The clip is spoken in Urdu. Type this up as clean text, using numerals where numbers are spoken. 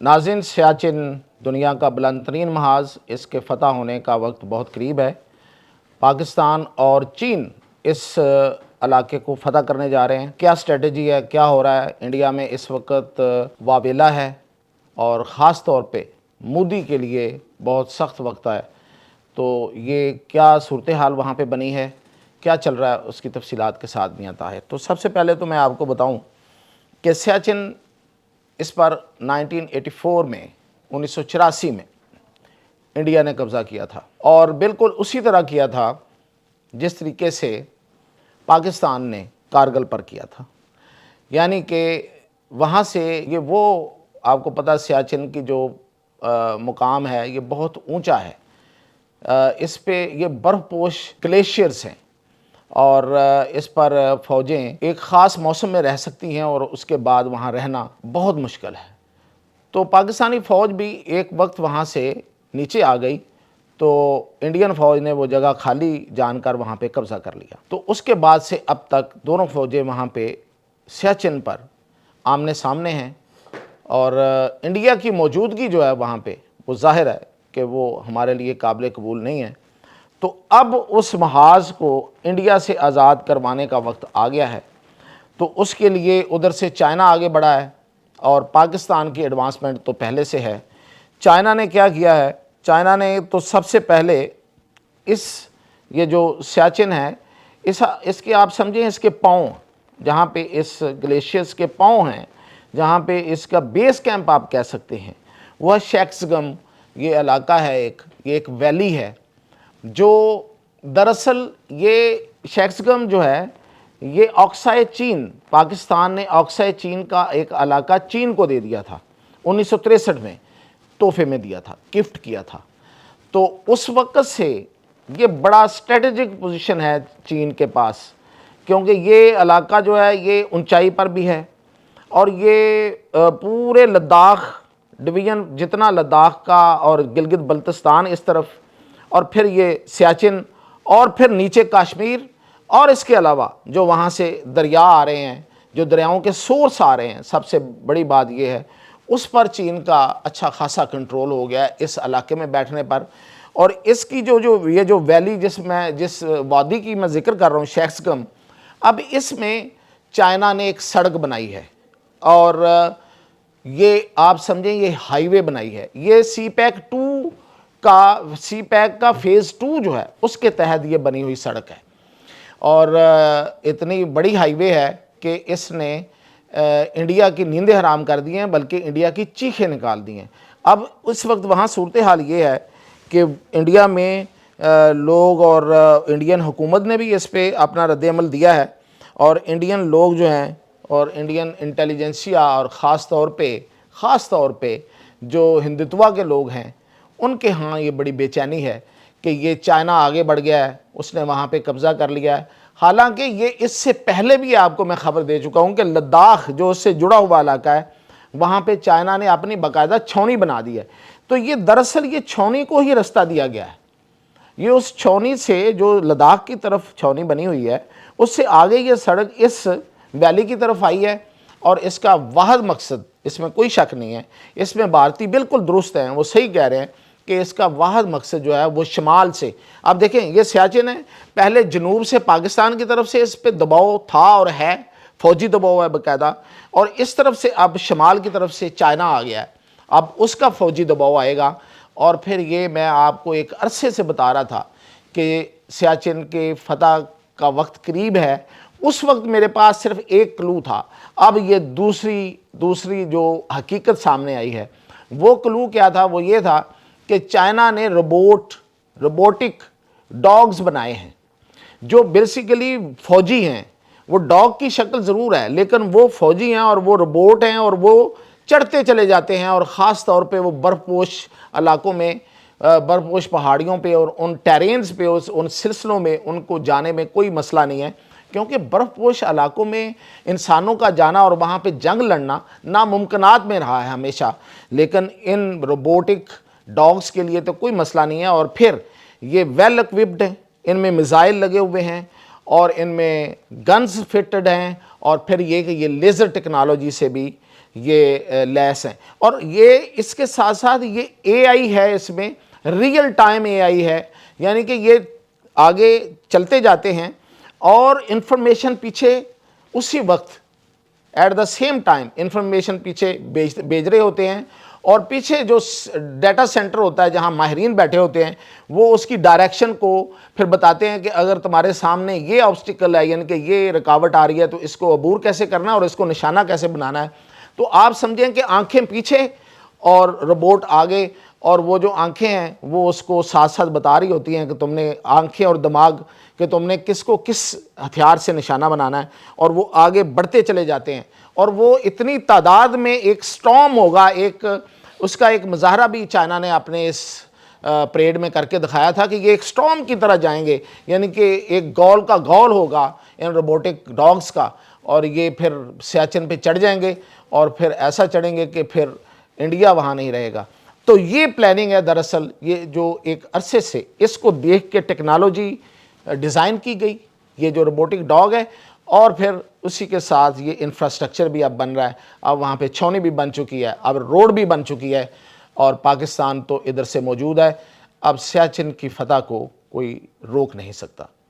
ناظرین، سیاچن دنیا کا بلند ترین محاذ، اس کے فتح ہونے کا وقت بہت قریب ہے۔ پاکستان اور چین اس علاقے کو فتح کرنے جا رہے ہیں۔ کیا اسٹریٹجی ہے، کیا ہو رہا ہے؟ انڈیا میں اس وقت واویلا ہے اور خاص طور پہ مودی کے لیے بہت سخت وقت ہے۔ تو یہ کیا صورتحال وہاں پہ بنی ہے، کیا چل رہا ہے، اس کی تفصیلات کے ساتھ میاں طاہر۔ تو سب سے پہلے تو میں آپ کو بتاؤں کہ سیاچن اس پر 1984 میں 1984 میں انڈیا نے قبضہ کیا تھا، اور بالکل اسی طرح کیا تھا جس طریقے سے پاکستان نے کارگل پر کیا تھا۔ یعنی کہ وہاں سے یہ وہ آپ کو پتہ سیاچن کی جو مقام ہے یہ بہت اونچا ہے۔ اس پہ یہ برف پوش گلیشیئرز ہیں، اور اس پر فوجیں ایک خاص موسم میں رہ سکتی ہیں اور اس کے بعد وہاں رہنا بہت مشکل ہے۔ تو پاکستانی فوج بھی ایک وقت وہاں سے نیچے آ گئی، تو انڈین فوج نے وہ جگہ خالی جان کر وہاں پہ قبضہ کر لیا۔ تو اس کے بعد سے اب تک دونوں فوجیں وہاں پہ سیاچن پر آمنے سامنے ہیں، اور انڈیا کی موجودگی جو ہے وہاں پہ وہ ظاہر ہے کہ وہ ہمارے لیے قابل قبول نہیں ہے۔ تو اب اس محاذ کو انڈیا سے آزاد کروانے کا وقت آ گیا ہے۔ تو اس کے لیے ادھر سے چائنا آگے بڑھا ہے، اور پاکستان کی ایڈوانسمنٹ تو پہلے سے ہے۔ چائنا نے کیا کیا ہے؟ چائنا نے تو سب سے پہلے یہ جو سیاچن ہے اس کے آپ سمجھیں اس کے پاؤں، جہاں پہ اس گلیشیئرز کے پاؤں ہیں، جہاں پہ اس کا بیس کیمپ آپ کہہ سکتے ہیں، وہ شیکسگم یہ علاقہ ہے، یہ ایک ویلی ہے، جو دراصل یہ شیکسگم جو ہے یہ آکسائے چین، پاکستان نے آکسائے چین کا ایک علاقہ چین کو دے دیا تھا 1963 میں، تحفے میں دیا تھا، گفٹ کیا تھا۔ تو اس وقت سے یہ بڑا اسٹریٹجک پوزیشن ہے چین کے پاس، کیونکہ یہ علاقہ جو ہے یہ اونچائی پر بھی ہے، اور یہ پورے لداخ ڈویژن جتنا لداخ کا اور گلگت بلتستان اس طرف، اور پھر یہ سیاچن، اور پھر نیچے کشمیر، اور اس کے علاوہ جو وہاں سے دریا آ رہے ہیں، جو دریاؤں کے سورس آ رہے ہیں، سب سے بڑی بات یہ ہے اس پر چین کا اچھا خاصا کنٹرول ہو گیا ہے اس علاقے میں بیٹھنے پر۔ اور اس کی یہ جو ویلی جس وادی کی میں ذکر کر رہا ہوں، شیکسگم، اب اس میں چائنا نے ایک سڑک بنائی ہے، اور یہ آپ سمجھیں یہ ہائی وے بنائی ہے۔ یہ سی پیک کا فیز 2 جو ہے اس کے تحت یہ بنی ہوئی سڑک ہے، اور اتنی بڑی ہائی وے ہے کہ اس نے انڈیا کی نیندیں حرام کر دی ہیں، بلکہ انڈیا کی چیخیں نکال دی ہیں۔ اب اس وقت وہاں صورتحال یہ ہے کہ انڈیا میں لوگ اور انڈین حکومت نے بھی اس پہ اپنا رد عمل دیا ہے، اور انڈین لوگ جو ہیں اور انڈین انٹیلیجنسیا، اور خاص طور پہ جو ہندوتوا کے لوگ ہیں، ان کے ہاں یہ بڑی بے چینی ہے کہ یہ چائنا آگے بڑھ گیا ہے، اس نے وہاں پہ قبضہ کر لیا ہے۔ حالانکہ یہ اس سے پہلے بھی آپ کو میں خبر دے چکا ہوں کہ لداخ جو اس سے جڑا ہوا علاقہ ہے، وہاں پہ چائنا نے اپنی باقاعدہ چھاؤنی بنا دی ہے۔ تو یہ دراصل یہ چھاؤنی کو ہی رستہ دیا گیا ہے۔ یہ اس چھاؤنی سے جو لداخ کی طرف چھاؤنی بنی ہوئی ہے، اس سے آگے یہ سڑک اس ویلی کی طرف آئی ہے، اور اس کا واحد مقصد، اس میں کوئی شک نہیں ہے، اس میں بھارتی بالکل درست ہیں، وہ صحیح کہہ رہے ہیں کہ اس کا واحد مقصد جو ہے وہ شمال سے، اب دیکھیں یہ سیاچن ہے، پہلے جنوب سے پاکستان کی طرف سے اس پہ دباؤ تھا اور ہے، فوجی دباؤ ہے باقاعدہ، اور اس طرف سے اب شمال کی طرف سے چائنا آ گیا ہے، اب اس کا فوجی دباؤ آئے گا۔ اور پھر یہ میں آپ کو ایک عرصے سے بتا رہا تھا کہ سیاچن کے فتح کا وقت قریب ہے، اس وقت میرے پاس صرف ایک کلو تھا، اب یہ دوسری جو حقیقت سامنے آئی ہے، وہ کلو کیا تھا؟ وہ یہ تھا کہ چائنا نے روبوٹک ڈاگز بنائے ہیں، جو بیسیکلی فوجی ہیں، وہ ڈاگ کی شکل ضرور ہے لیکن وہ فوجی ہیں، اور وہ روبوٹ ہیں، اور وہ چڑھتے چلے جاتے ہیں، اور خاص طور پہ وہ برف پوش علاقوں میں، برف پوش پہاڑیوں پہ اور ان ٹیرینز پہ، ان سلسلوں میں ان کو جانے میں کوئی مسئلہ نہیں ہے، کیونکہ برف پوش علاقوں میں انسانوں کا جانا اور وہاں پہ جنگ لڑنا ناممکنات میں رہا ہے ہمیشہ، لیکن ان روبوٹک ڈاگز کے لیے تو کوئی مسئلہ نہیں ہے۔ اور پھر یہ ویل اکوپڈ ہیں، ان میں میزائل لگے ہوئے ہیں، اور ان میں گنز فٹڈ ہیں، اور پھر یہ کہ یہ لیزر ٹیکنالوجی سے بھی یہ لیس ہیں. اور یہ اس کے ساتھ ساتھ یہ اے آئی ہے، اس میں ریئل ٹائم اے آئی ہے، یعنی کہ یہ آگے چلتے جاتے ہیں اور انفارمیشن پیچھے اسی وقت at the same time information پیچھے بھیج رہے ہوتے ہیں، اور پیچھے جو ڈیٹا سینٹر ہوتا ہے جہاں ماہرین بیٹھے ہوتے ہیں وہ اس کی ڈائریکشن کو پھر بتاتے ہیں کہ اگر تمہارے سامنے یہ آبسٹیکل ہے، یعنی کہ یہ رکاوٹ آ رہی ہے، تو اس کو عبور کیسے کرنا ہے اور اس کو نشانہ کیسے بنانا ہے. تو آپ سمجھیں کہ آنکھیں پیچھے اور روبوٹ آگے، اور وہ جو آنکھیں ہیں وہ اس کو ساتھ ساتھ بتا رہی ہوتی ہیں کہ تم نے آنکھیں اور دماغ کہ تم نے کس کو کس ہتھیار سے نشانہ بنانا ہے، اور وہ آگے بڑھتے چلے جاتے ہیں. اور وہ اتنی تعداد میں ایک سٹارم ہوگا، اس کا ایک مظاہرہ بھی چائنا نے اپنے اس پریڈ میں کر کے دکھایا تھا کہ یہ ایک سٹارم کی طرح جائیں گے، یعنی کہ ایک گول کا گول ہوگا ان روبوٹک ڈاگز کا، اور یہ پھر سیاچن پہ چڑھ جائیں گے اور پھر ایسا چڑھیں گے کہ پھر انڈیا وہاں نہیں رہے گا. تو یہ پلاننگ ہے دراصل، یہ جو ایک عرصے سے اس کو دیکھ کے ٹیکنالوجی ڈیزائن کی گئی، یہ جو روبوٹک ڈاگ ہے، اور پھر اسی کے ساتھ یہ انفراسٹرکچر بھی اب بن رہا ہے. اب وہاں پہ چھاؤنی بھی بن چکی ہے، اب روڈ بھی بن چکی ہے، اور پاکستان تو ادھر سے موجود ہے. اب سیاچن کی فتح کو کوئی روک نہیں سکتا.